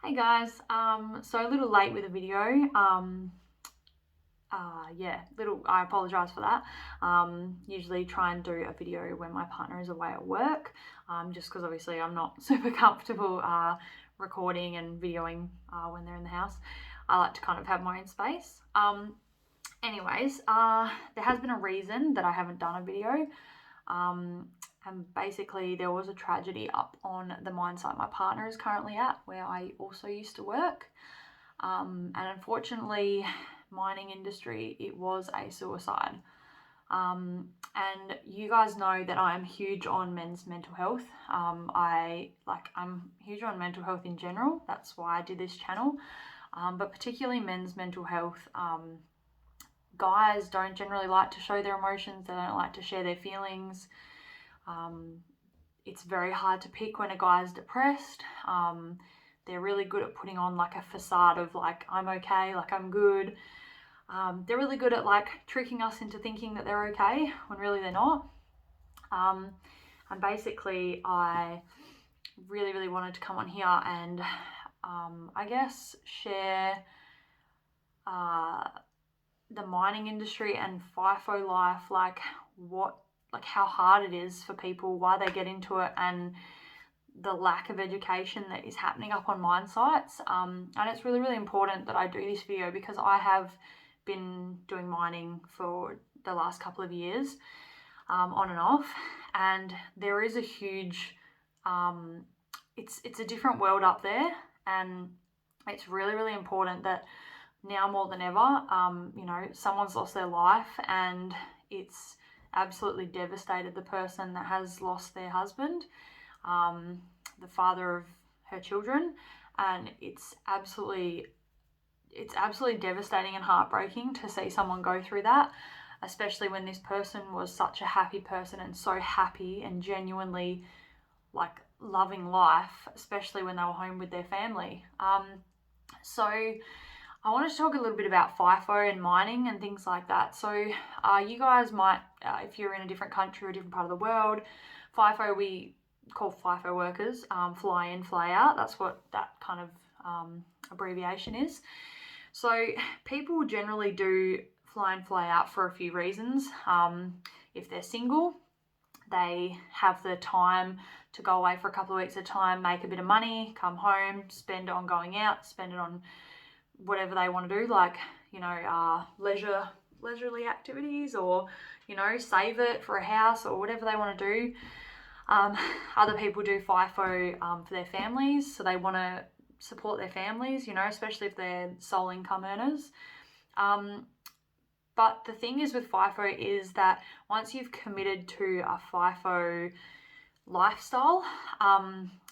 Hey guys, so a little late with a video. I apologize for that. Usually try and do a video when my partner is away at work, just because obviously I'm not super comfortable recording and videoing when they're in the house. I like to kind of have my own space. There has been a reason that I haven't done a video. And basically there was a tragedy up on the mine site my partner is currently at, where I also used to work. And unfortunately, mining industry, it was a suicide. And you guys know that I am huge on men's mental health. I'm huge on mental health in general. That's why I did this channel. But particularly men's mental health. Guys don't generally like to show their emotions. They don't like to share their feelings. It's very hard to pick when a guy is depressed. They're really good at putting on like a facade of like, I'm okay, like I'm good. They're really good at like tricking us into thinking that they're okay when really they're not. And basically I really wanted to come on here and I guess share the mining industry and FIFO life, like how hard it is for people, why they get into it, and the lack of education that is happening up on mine sites. And it's really important that I do this video because I have been doing mining for the last couple of years, on and off, and there is a huge it's a different world up there, and it's really important that now more than ever, someone's lost their life and it's absolutely devastated the person that has lost their husband, the father of her children, and it's absolutely devastating and heartbreaking to see someone go through that, especially when this person was such a happy person and so happy and genuinely like loving life, especially when they were home with their family. So I wanted to talk a little bit about FIFO and mining and things like that. So you guys might, if you're in a different country or a different part of the world, FIFO, we call FIFO workers fly in, fly out. That's what that kind of abbreviation is. So people generally do fly in, fly out for a few reasons. If they're single, they have the time to go away for a couple of weeks at a time, make a bit of money, come home, spend it on going out, spend it on whatever they want to do, like, leisurely activities, or, save it for a house or whatever they want to do. Other people do FIFO for their families, so they want to support their families, especially if they're sole income earners. But the thing is with FIFO is that once you've committed to a FIFO lifestyle,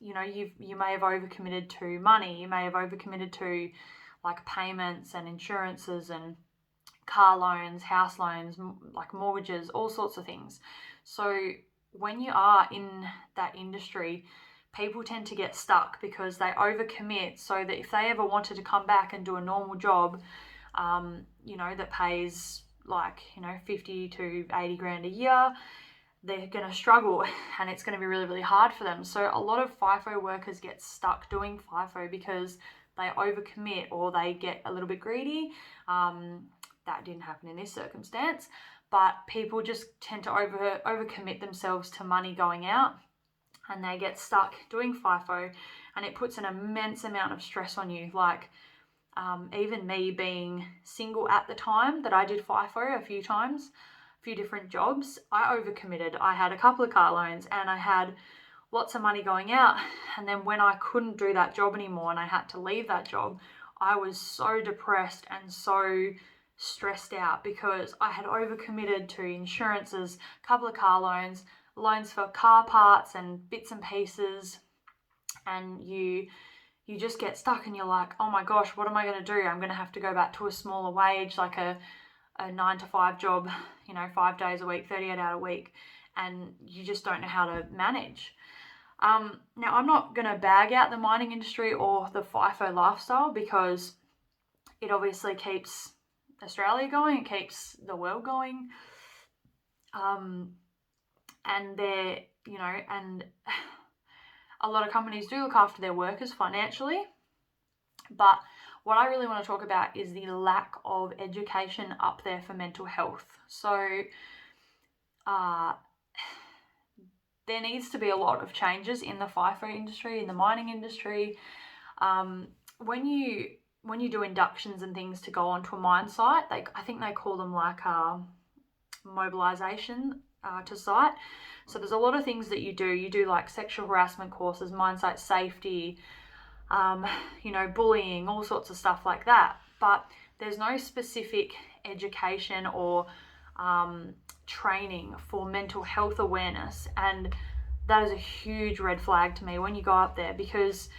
you may have overcommitted to money, you may have overcommitted to like payments and insurances and car loans, house loans, like mortgages, all sorts of things. So when you are in that industry, people tend to get stuck because they overcommit, so that if they ever wanted to come back and do a normal job, that pays like, 50 to 80 grand a year, they're going to struggle and it's going to be really hard for them. So a lot of FIFO workers get stuck doing FIFO because they overcommit or they get a little bit greedy. That didn't happen in this circumstance, but people just tend to overcommit themselves to money going out, and they get stuck doing FIFO, and it puts an immense amount of stress on you. Like, even me being single at the time that I did FIFO a few times, a few different jobs, I overcommitted. I had a couple of car loans and I had lots of money going out, and then when I couldn't do that job anymore and I had to leave that job, I was so depressed and so stressed out because I had overcommitted to insurances, a couple of car loans, loans for car parts and bits and pieces, and you just get stuck and you're like, oh my gosh, what am I going to do? I'm going to have to go back to a smaller wage, like a 9-to-5 job, 5 days a week, 38 hour a week, and you just don't know how to manage. Now, I'm not going to bag out the mining industry or the FIFO lifestyle because it obviously keeps Australia going, it keeps the world going, and they're, and a lot of companies do look after their workers financially, But what I really want to talk about is the lack of education up there for mental health. So there needs to be a lot of changes in the FIFO industry, in the mining industry. When you do inductions and things to go onto a mine site, I think they call them like mobilization to site. So there's a lot of things that you do. You do like sexual harassment courses, mine site safety, bullying, all sorts of stuff like that. But there's no specific education or training for mental health awareness, and that is a huge red flag to me when you go up there, because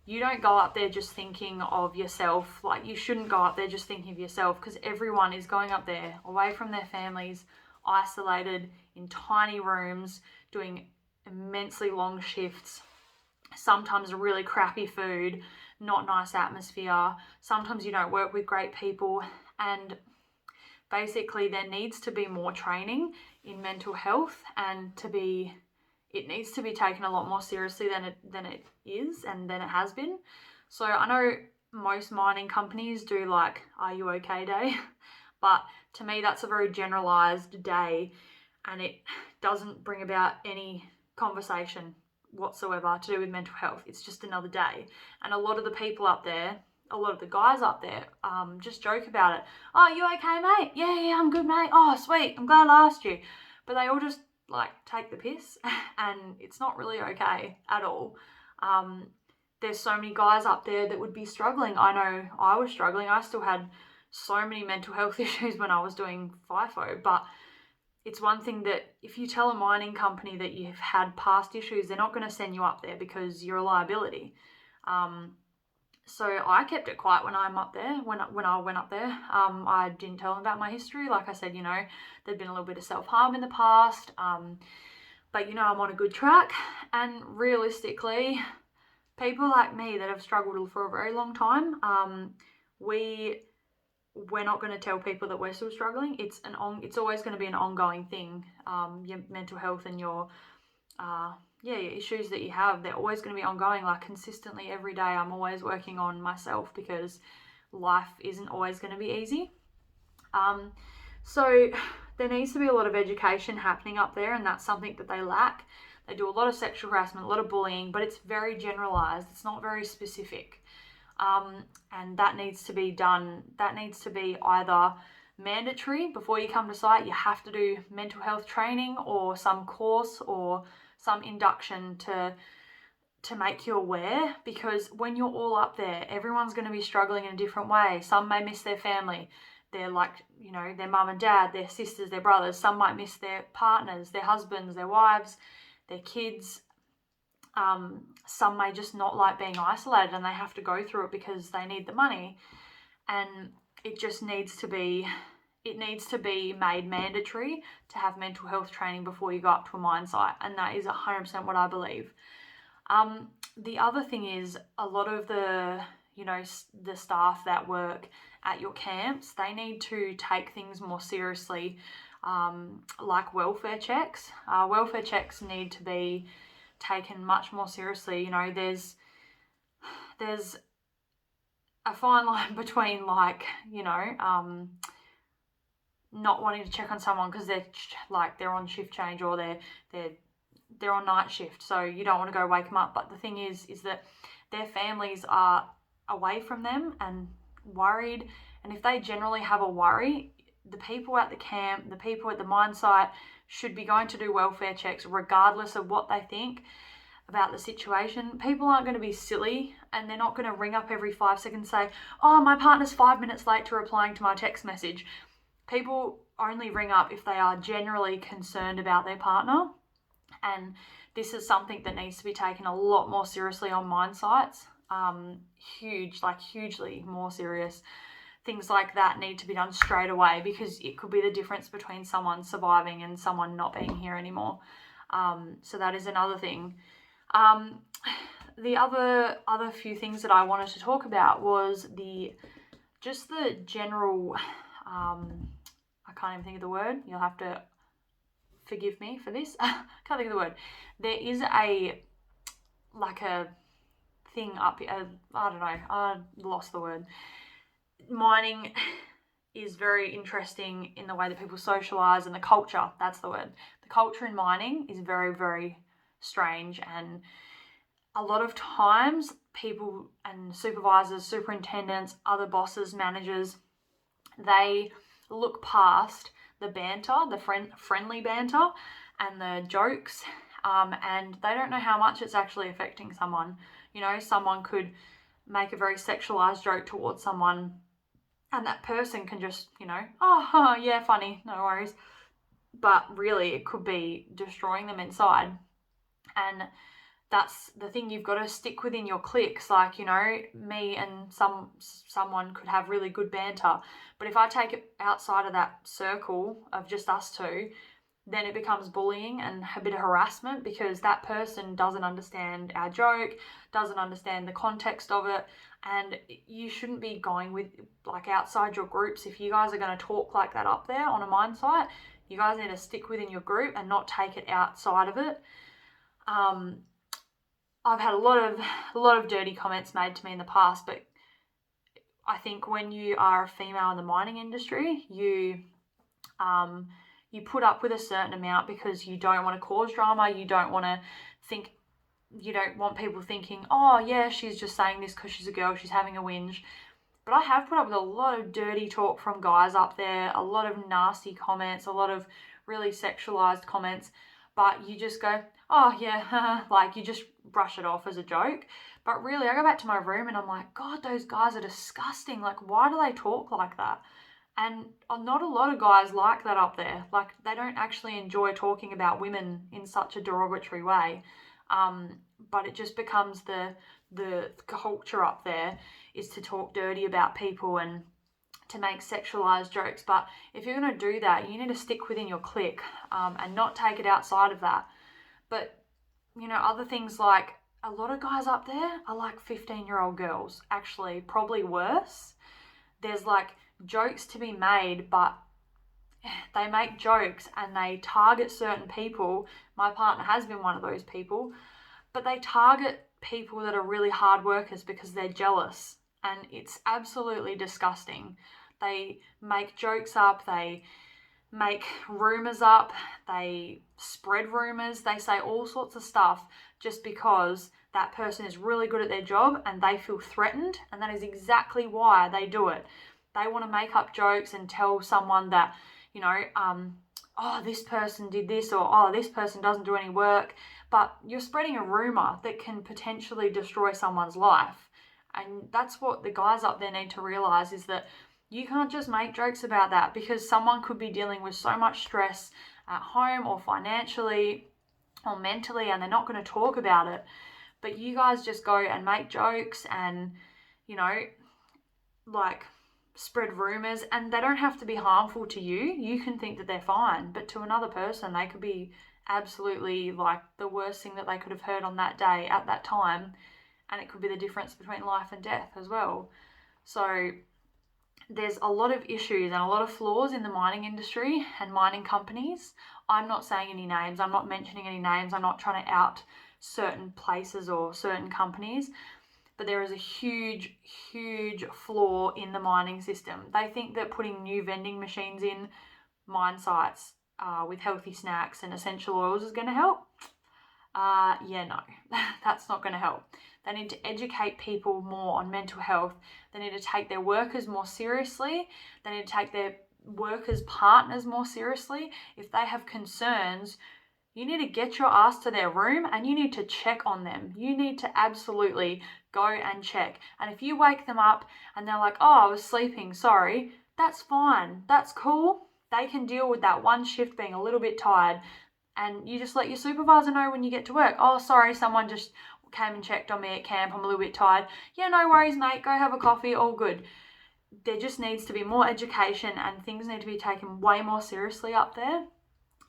you don't go up there just thinking of yourself. Like, you shouldn't go up there just thinking of yourself, because everyone is going up there away from their families, isolated in tiny rooms, doing immensely long shifts, sometimes really crappy food, not nice atmosphere. Sometimes you don't work with great people, and basically there needs to be more training in mental health, and it needs to be taken a lot more seriously than it is and than it has been. So I know most mining companies do like Are You Okay Day, but to me that's a very generalized day, and it doesn't bring about any conversation whatsoever to do with mental health. It's just another day. And a lot of the people up there, a lot of the guys up there, just joke about it. Oh, you okay, mate? Yeah, I'm good, mate. Oh, sweet, I'm glad I asked you. But they all just like take the piss, and it's not really okay at all. There's so many guys up there that would be struggling. I know I was struggling. I still had so many mental health issues when I was doing FIFO, but it's one thing that if you tell a mining company that you've had past issues, they're not going to send you up there because you're a liability. So I kept it quiet when I'm up there. When I went up there, I didn't tell them about my history. Like I said, there'd been a little bit of self-harm in the past, but I'm on a good track. And realistically, people like me that have struggled for a very long time, we're not going to tell people that we're still struggling. It's always going to be an ongoing thing. Your mental health and your issues that you have, they're always going to be ongoing. Like, consistently every day I'm always working on myself, because life isn't always going to be easy. So there needs to be a lot of education happening up there, and that's something that they lack. They do a lot of sexual harassment, a lot of bullying, but it's very generalized. It's not very specific. And that needs to be done. That needs to be either mandatory. Before you come to site, you have to do mental health training or some course or some induction to make you aware, because when you're all up there, everyone's going to be struggling in a different way. Some may miss their family. They're like, their mum and dad, their sisters, their brothers. Some might miss their partners, their husbands, their wives, their kids. Some may just not like being isolated, and they have to go through it because they need the money. And it just needs to be made mandatory to have mental health training before you go up to a mine site, and that is 100% what I believe. The other thing is, a lot of the staff that work at your camps, they need to take things more seriously, like welfare checks. Welfare checks need to be taken much more seriously. There's a fine line between not wanting to check on someone because they're on shift change, or they're on night shift, so you don't want to go wake them up. But the thing is that their families are away from them and worried, and if they generally have a worry, the people at the camp, the people at the mine site should be going to do welfare checks regardless of what they think about the situation. People aren't going to be silly, and they're not going to ring up every 5 seconds and say, oh, my partner's 5 minutes late to replying to my text message. People only ring up if they are generally concerned about their partner, and this is something that needs to be taken a lot more seriously on mine sites. Hugely more serious. Things like that need to be done straight away, because it could be the difference between someone surviving and someone not being here anymore. So that is another thing. The other few things that I wanted to talk about was the general, I can't even think of the word. You'll have to forgive me for this. Can't think of the word. There is a thing up here. I don't know. I lost the word. Mining is very interesting in the way that people socialise, and the culture, that's the word. The culture in mining is very, very strange, and a lot of times people and supervisors, superintendents, other bosses, managers, they look past the banter, the friendly banter and the jokes, and they don't know how much it's actually affecting someone. You know, someone could make a very sexualized joke towards someone, and that person can just, you know, oh, yeah, funny, no worries. But really, it could be destroying them inside. And that's the thing, you've got to stick within your cliques. Like, you know, me and someone could have really good banter, but if I take it outside of that circle of just us two, then it becomes bullying and a bit of harassment, because that person doesn't understand our joke, doesn't understand the context of it. And you shouldn't be going with, like, outside your groups. If you guys are going to talk like that up there on a mine site, you guys need to stick within your group and not take it outside of it. I've had a lot of dirty comments made to me in the past, but I think when you are a female in the mining industry, you put up with a certain amount because you don't want to cause drama. You don't want people thinking, oh yeah, she's just saying this because she's a girl, she's having a whinge. But I have put up with a lot of dirty talk from guys up there, a lot of nasty comments, a lot of really sexualized comments, but you just go, oh yeah, like you just brush it off as a joke. But really, I go back to my room and I'm like, God, those guys are disgusting. Like, why do they talk like that? And not a lot of guys like that up there. Like, they don't actually enjoy talking about women in such a derogatory way. But it just becomes the culture up there is to talk dirty about people and to make sexualized jokes. But if you're going to do that, you need to stick within your clique, and not take it outside of that. But, you know, other things, like a lot of guys up there are like 15-year-old girls, actually, probably worse. There's like jokes to be made, but they make jokes and they target certain people. My partner has been one of those people, but they target people that are really hard workers because they're jealous, and it's absolutely disgusting. They make jokes up, they make rumors up, they spread rumors, they say all sorts of stuff just because that person is really good at their job and they feel threatened, and that is exactly why they do it. They want to make up jokes and tell someone that, you know, oh, this person did this, or oh, this person doesn't do any work, but you're spreading a rumor that can potentially destroy someone's life. And that's what the guys up there need to realize, is that you can't just make jokes about that, because someone could be dealing with so much stress at home or financially or mentally, and they're not going to talk about it. But you guys just go and make jokes and, you know, like spread rumors, and they don't have to be harmful to you. You can think that they're fine, but to another person, they could be absolutely like the worst thing that they could have heard on that day at that time, and it could be the difference between life and death as well. So there's a lot of issues and a lot of flaws in the mining industry and mining companies. I'm not saying any names, I'm not mentioning any names, I'm not trying to out certain places or certain companies, but there is a huge, huge flaw in the mining system. They think that putting new vending machines in mine sites with healthy snacks and essential oils is going to help. No, that's not going to help. They need to educate people more on mental health. They need to take their workers more seriously. They need to take their workers' partners more seriously. If they have concerns, you need to get your ass to their room and you need to check on them. You need to absolutely go and check. And if you wake them up and they're like, oh, I was sleeping, sorry, that's fine. That's cool. They can deal with that one shift being a little bit tired. And you just let your supervisor know when you get to work. Oh, sorry, someone just came and checked on me at camp. I'm a little bit tired. Yeah, no worries, mate. Go have a coffee. All good. There just needs to be more education and things need to be taken way more seriously up there.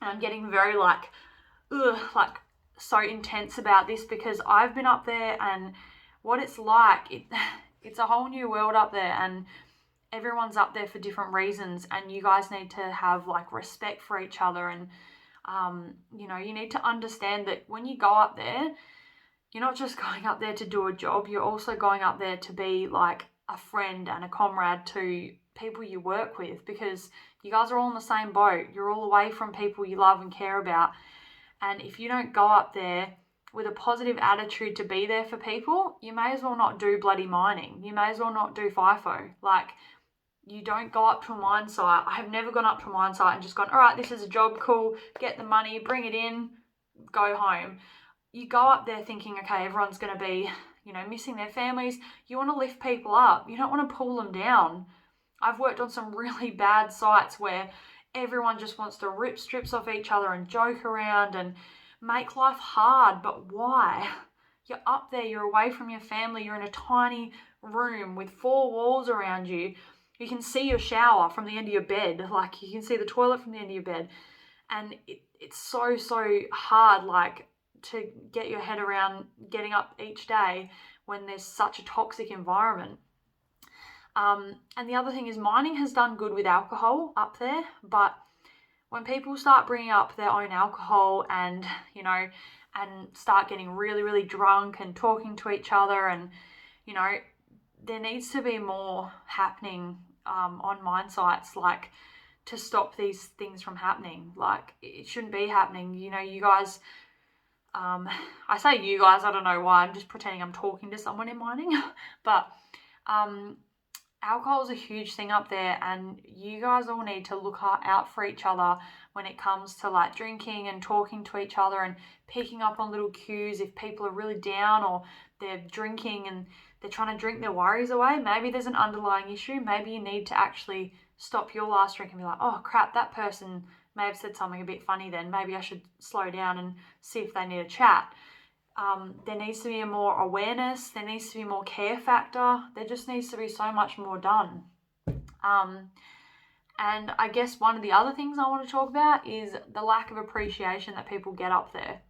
And I'm getting very so intense about this because I've been up there, and what it's like, it's a whole new world up there, and everyone's up there for different reasons, and you guys need to have like respect for each other, and you need to understand that when you go up there, you're not just going up there to do a job, you're also going up there to be like a friend and a comrade to people you work with, because you guys are all in the same boat. You're all away from people you love and care about. And if you don't go up there with a positive attitude to be there for people, you may as well not do bloody mining. You may as well not do FIFO. Like, you don't go up to a mine site. I have never gone up to a mine site and just gone, all right, this is a job, cool, get the money, bring it in, go home. You go up there thinking, okay, everyone's going to be, missing their families. You want to lift people up. You don't want to pull them down. I've worked on some really bad sites where everyone just wants to rip strips off each other and joke around and make life hard. But why? You're up there, you're away from your family, you're in a tiny room with 4 walls around you. You can see your shower from the end of your bed. Like, you can see the toilet from the end of your bed. And it's so hard, like, to get your head around getting up each day when there's such a toxic environment. And the other thing is, mining has done good with alcohol up there, but when people start bringing up their own alcohol and start getting really, really drunk and talking to each other, and there needs to be more happening on mine sites, like, to stop these things from happening. Like, it shouldn't be happening. You guys, I say you guys, I don't know why, I'm just pretending I'm talking to someone in mining, but alcohol is a huge thing up there, and you guys all need to look out for each other when it comes to like drinking and talking to each other and picking up on little cues. If people are really down or they're drinking and they're trying to drink their worries away, maybe there's an underlying issue. Maybe you need to actually stop your last drink and be like, oh crap, that person may have said something a bit funny then. Maybe I should slow down and see if they need a chat. There needs to be more awareness. There needs to be more care factor. There just needs to be so much more done. And I guess one of the other things I want to talk about is the lack of appreciation that people get up there.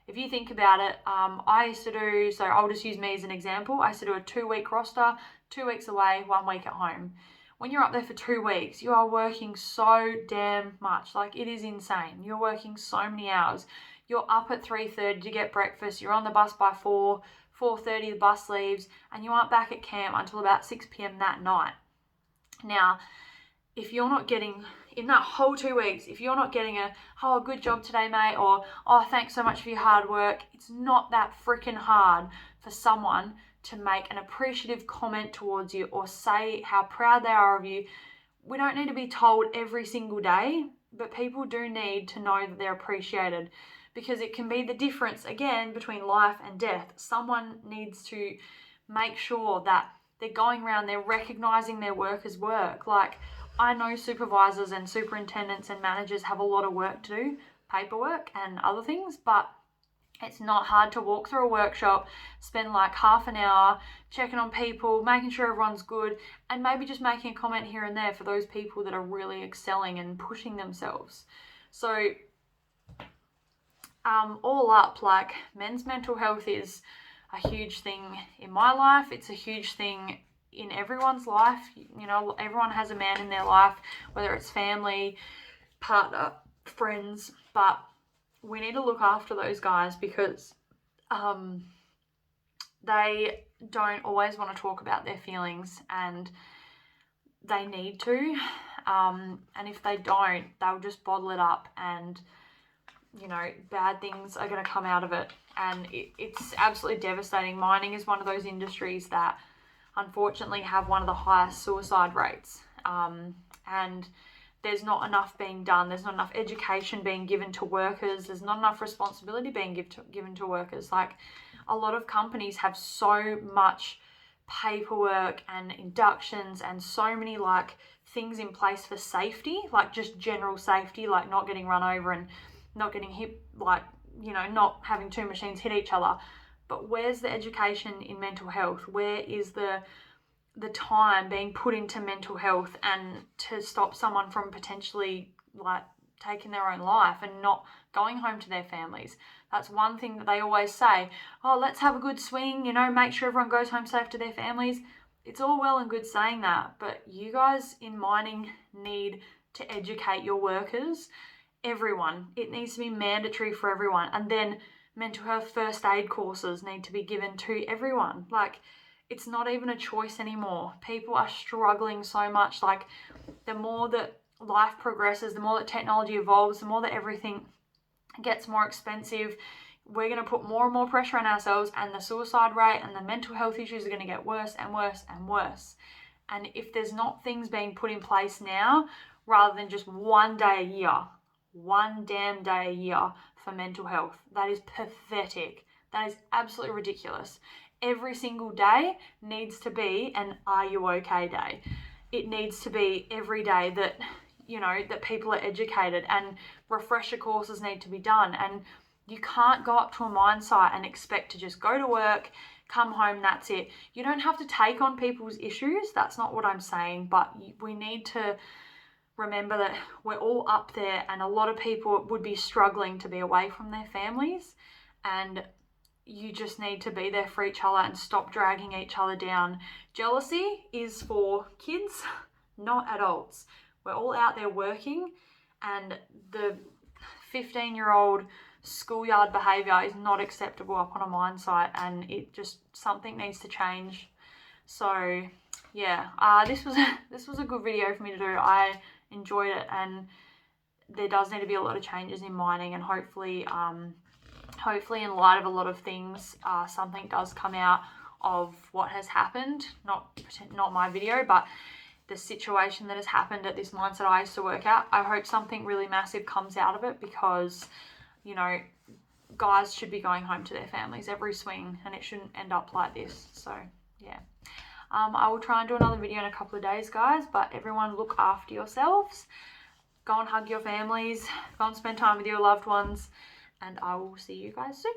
If you think about it, I used to do, so I'll just use me as an example. I used to do a 2-week roster, 2 weeks away, 1 week at home. When you're up there for 2 weeks, you are working so damn much. Like, it is insane. You're working so many hours. You're up at 3:30 to get breakfast. You're on the bus by 4:30 the bus leaves, and you aren't back at camp until about 6 p.m. that night. Now, if you're not getting, in that whole 2 weeks, if you're not getting oh, good job today, mate, or, oh, thanks so much for your hard work, it's not that freaking hard for someone to make an appreciative comment towards you or say how proud they are of you. We don't need to be told every single day, but people do need to know that they're appreciated, because it can be the difference, again, between life and death. Someone needs to make sure that they're going around, they're recognizing their workers' work. Like, I know supervisors and superintendents and managers have a lot of work to do, paperwork and other things, but it's not hard to walk through a workshop, spend like half an hour checking on people, making sure everyone's good, and maybe just making a comment here and there for those people that are really excelling and pushing themselves. So all up, like, men's mental health is a huge thing in my life. It's a huge thing in everyone's life. Everyone has a man in their life, whether it's family, partner, friends, but we need to look after those guys, because they don't always want to talk about their feelings, and they need to. And if they don't, they'll just bottle it up, and bad things are going to come out of it. And it's absolutely devastating. Mining is one of those industries that unfortunately have one of the highest suicide rates. And there's not enough being done. There's not enough education being given to workers. There's not enough responsibility being given to workers. Like, a lot of companies have so much paperwork and inductions and so many like things in place for safety, like just general safety, like not getting run over and not getting hit, like, not having two machines hit each other. But where's the education in mental health? Where is the time being put into mental health and to stop someone from potentially like taking their own life and not going home to their families? That's one thing that they always say. Oh, let's have a good swing, make sure everyone goes home safe to their families. It's all well and good saying that, but you guys in mining need to educate your workers. Everyone. It needs to be mandatory for everyone. And then mental health first aid courses need to be given to everyone. Like, it's not even a choice anymore. People are struggling so much. Like, the more that life progresses, the more that technology evolves, the more that everything gets more expensive, we're going to put more and more pressure on ourselves, and the suicide rate and the mental health issues are going to get worse and worse and worse. And if there's not things being put in place now, rather than just one day a year, one damn day a year for mental health, that is pathetic. That is absolutely ridiculous. Every single day needs to be an "Are you okay" day. It needs to be every day that, you know, that people are educated, and refresher courses need to be done. And you can't go up to a mine site and expect to just go to work, come home, that's it. You don't have to take on people's issues. That's not what I'm saying. But we need to remember that we're all up there, and a lot of people would be struggling to be away from their families. And you just need to be there for each other and stop dragging each other down. Jealousy is for kids, not adults. We're all out there working, and the 15-year-old schoolyard behaviour is not acceptable up on a mine site, and something needs to change. So yeah, this was a good video for me to do. I enjoyed it, and there does need to be a lot of changes in mining, and hopefully in light of a lot of things, something does come out of what has happened. Not my video, but the situation that has happened at this mine site I used to work at. I hope something really massive comes out of it, because, you know, guys should be going home to their families every swing, and it shouldn't end up like this. So yeah, I will try and do another video in a couple of days, guys, but everyone look after yourselves. Go and hug your families, go and spend time with your loved ones, and I will see you guys soon.